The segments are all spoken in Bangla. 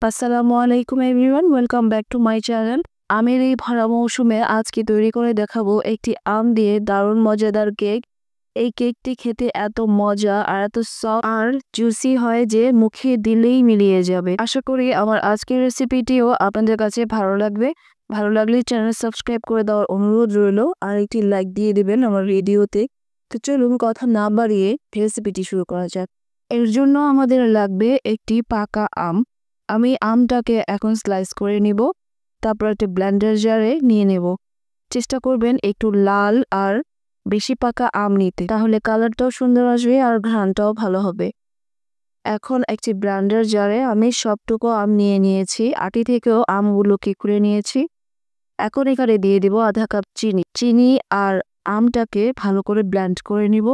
আসসালামু আলাইকুম everyone, welcome back to my channel. আমের এই ভরা মৌসুমে আজকে তৈরি করে দেখাবো একটি আম দিয়ে দারুণ মজাদার কেক। এই কেকটি খেতে এত মজা আর এত সফট আর জুসি হয় যে মুখে দিলেই মিলিয়ে যাবে। আশা করি আমার আজকের রেসিপিটিও আপনাদের কাছে ভালো লাগবে। ভালো লাগলে চ্যানেল সাবস্ক্রাইব করে দেওয়ার অনুরোধ রইল আর একটি লাইক দিয়ে দেবেন আমার ভিডিওতে। তো চলুন কথা না বাড়িয়ে রেসিপিটি শুরু করা যাক। এর জন্য আমাদের লাগবে একটি পাকা আম। আমি আমটাকে এখন স্লাইস করে নিব, তারপর একটা ব্লেন্ডার জারে নিয়ে নেব। চেষ্টা করবেন একটু লাল আর বেশি পাকা আম নিতে, তাহলে কালারটাও সুন্দর আসবে আর ঘ্রাণটাও ভালো হবে। এখন একটি ব্লেন্ডার জারে আমি সবটুকু আম নিয়ে নিয়েছি, আটি থেকেও আমগুলোকে খুলে নিয়েছি। এখন এখানে দিয়ে দিব আধা কাপ চিনি আর আমটাকে ভালো করে ব্লেন্ড করে নিব।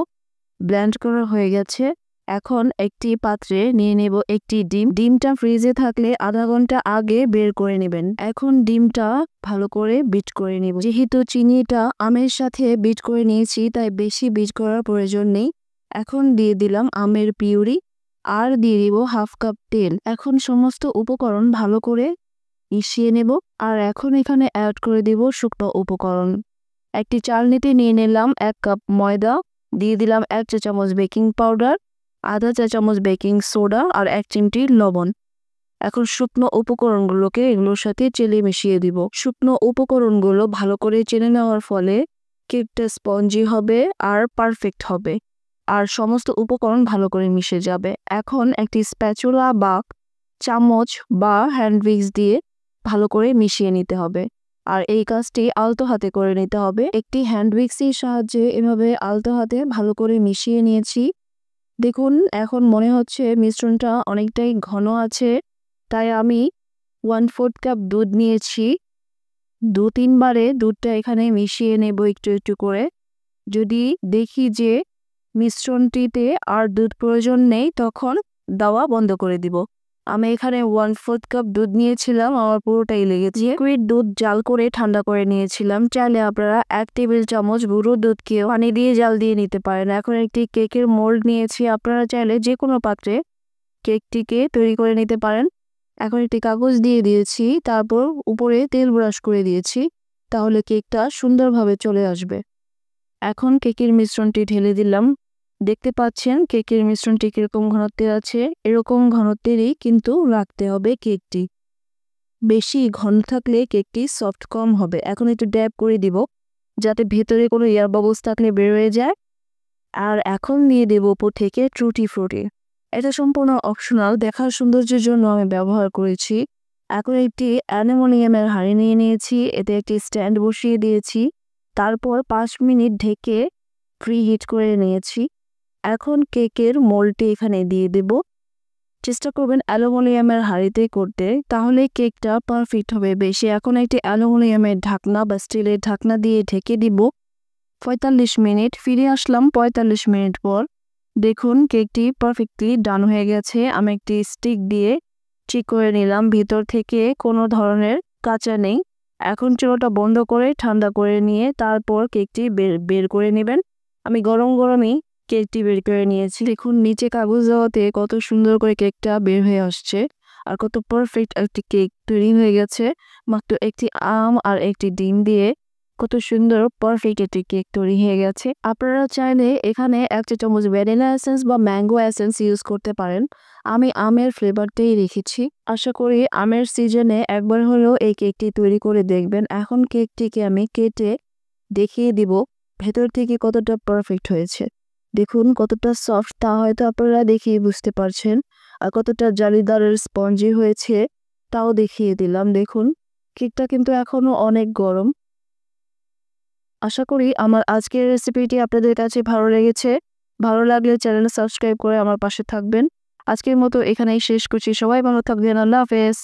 ব্লেন্ড করা হয়ে গেছে। এখন একটি পাত্রে নিয়ে নেব একটি ডিম। ডিমটা ফ্রিজে থাকলে আধা ঘন্টা আগে বের করে নেবেন। এখন ডিমটা ভালো করে বিট করে নিব। যেহেতু চিনিটা আমের সাথে বিট করে নিয়েছি তাই বেশি বিট করার প্রয়োজন নেই। এখন দিয়ে দিলাম আমের পিউরি আর দিয়ে দিব হাফ কাপ তেল। এখন সমস্ত উপকরণ ভালো করে মিশিয়ে নেব। আর এখন এখানে অ্যাড করে দিব শুকনো উপকরণ। একটি চালনিতে নিয়ে নিলাম 1 কাপ ময়দা, দিয়ে দিলাম 1 চা চামচ বেকিং পাউডার, আধা চা চামচ বেকিং সোডা আর 1 চিমটি লবণ। এখন শুকনো উপকরণগুলোকে এগুলোর সাথে চেলে মিশিয়ে দিব। শুকনো উপকরণগুলো ভালো করে চেলে নেওয়ার ফলে কেকটা স্পঞ্জি হবে আর পারফেক্ট হবে আর সমস্ত উপকরণ ভালো করে মিশে যাবে। এখন একটি স্প্যাচুলা বা চামচ বা হ্যান্ড উইক্স দিয়ে ভালো করে মিশিয়ে নিতে হবে আর এই কাজটি আলতো হাতে করে নিতে হবে। একটি হ্যান্ড উইক্সের সাহায্যে এভাবে আলতো হাতে ভালো করে মিশিয়ে নিয়েছি। দেখুন এখন মনে হচ্ছে মিশ্রণটা অনেকটাই ঘন আছে, তাই আমি 1/4 কাপ দুধ নিয়েছি। 2-3 বারে দুধটা এখানে মিশিয়ে নেব একটু একটু করে। যদি দেখি যে মিশ্রণটিতে আর দুধ প্রয়োজন নেই তখন দেওয়া বন্ধ করে দিব। আমি এখানে 1/4 কাপ দুধ নিয়েছিলাম, আমার পুরোটাই লেগেছে। লিকুইড দুধ জাল করে ঠান্ডা করে নিয়েছিলাম। চাইলে আপনারা 1 টেবিল চামচ গুঁড়ো দুধকেও পানি দিয়ে জাল দিয়ে নিতে পারেন। এখন একটি কেকের মোল্ড নিয়েছি, আপনারা চাইলে যে কোনো পাত্রে কেকটিকে তৈরি করে নিতে পারেন। এখন একটি কাগজ দিয়ে দিয়েছি, তারপর উপরে তেল ব্রাশ করে দিয়েছি, তাহলে কেকটা সুন্দরভাবে চলে আসবে। এখন কেকের মিশ্রণটি ঢেলে দিলাম। দেখতে পাচ্ছেন কেকের মিশ্রণটি কিরকম ঘনত্বের আছে। এরকম ঘনত্বেরই কিন্তু রাখতে হবে কেকটি। বেশি ঘন থাকলে কেকটি সফট কম হবে। এখন একটু ড্যাব করে দিব যাতে ভেতরে কোনো এয়ার বাবলস থাকলে বের হয়ে যায়। আর এখন দিয়ে দেব উপর থেকে টুটি ফ্রুটি। এটা সম্পূর্ণ অপশনাল, দেখার সৌন্দর্যের জন্য আমি ব্যবহার করেছি। এখন একটি অ্যালুমিনিয়ামের হাঁড়ি নিয়ে নিয়েছি, এতে একটি স্ট্যান্ড বসিয়ে দিয়েছি, তারপর 5 মিনিট ঢেকে প্রিহিট করে নিয়েছি। এখন কেকের মোল্ডটি এখানে দিয়ে দেব। চেষ্টা করবেন অ্যালুমিনিয়ামের হাঁড়িতে করতে, তাহলে কেকটা পারফেক্ট হবে বেশি। এখন একটি অ্যালুমিনিয়ামের ঢাকনা বা স্টিলের ঢাকনা দিয়ে ঢেকে দিব 45 মিনিট। ফিরে আসলাম 45 মিনিট পর। দেখুন কেকটি পারফেক্টলি ডান হয়ে গেছে। আমি একটি স্টিক দিয়ে ঠিক করে নিলাম, ভিতর থেকে কোনো ধরনের কাঁচা নেই। এখন চুলাটা বন্ধ করে ঠান্ডা করে নিয়ে তারপর কেকটি বের করে নেবেন। আমি গরম গরমই কেকটি বের করে নিয়েছি। দেখুন নিচে কাগজ দেওয়াতে কত সুন্দর করে কেকটা বের হয়ে আসছে আর কত পারফেক্ট একটি কেক তৈরি হয়ে গেছে। মাত্র একটি আম আর একটি ডিম দিয়ে কত সুন্দর পারফেক্ট একটি কেক তৈরি হয়ে গেছে। আপনারা চাইলে এখানে 1 চা চামচ ভ্যানিলা এসেন্স বা ম্যাঙ্গো এসেন্স ইউজ করতে পারেন। আমি আমের ফ্লেভারটাই রেখেছি। আশা করি আমের সিজনে একবার হলেও এই কেকটি তৈরি করে দেখবেন। এখন কেকটিকে আমি কেটে দেখিয়ে দিব ভেতর থেকে কতটা পারফেক্ট হয়েছে। দেখুন কতটা সফট, তা হয়তো আপনারা দেখিয়ে বুঝতে পারছেন, আর কতটা জালিদারের স্পঞ্জি হয়েছে তাও দেখিয়ে দিলাম। দেখুন কেকটা কিন্তু এখনো অনেক গরম। আশা করি আমার আজকের রেসিপিটি আপনাদের কাছে ভালো লেগেছে। ভালো লাগলে চ্যানেল সাবস্ক্রাইব করে আমার পাশে থাকবেন। আজকের মতো এখানেই শেষ করছি। সবাই ভালো থাকবেন। আল্লাহ হাফেজ।